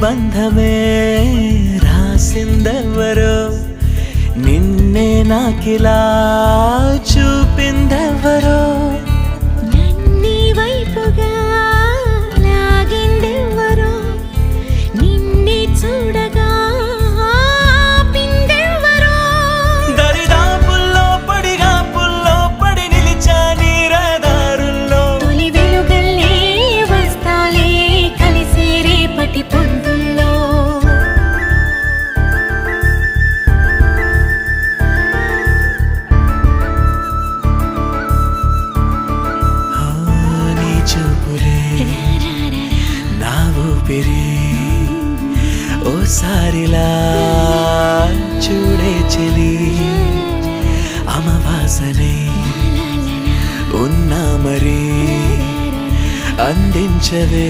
బంధమే రాసిందెవరో నిన్నే నాకిలా చూపిందెవరో నన్నీ వైపుగా లాగిందెవరో నిన్నే చూడగా ఆపిందెవరో దరిదాపుల్లో పడి నిలిచా నీ రహదారుల్లో తొలి వెలుగల్లే వస్తాలే కలిసే రేపటి పొద్దుల్లో నీ చూపులే నా ఊపిరి ఓసారిలా చూడే చెలి అమవాసనే ఉన్నా మరి అందించవే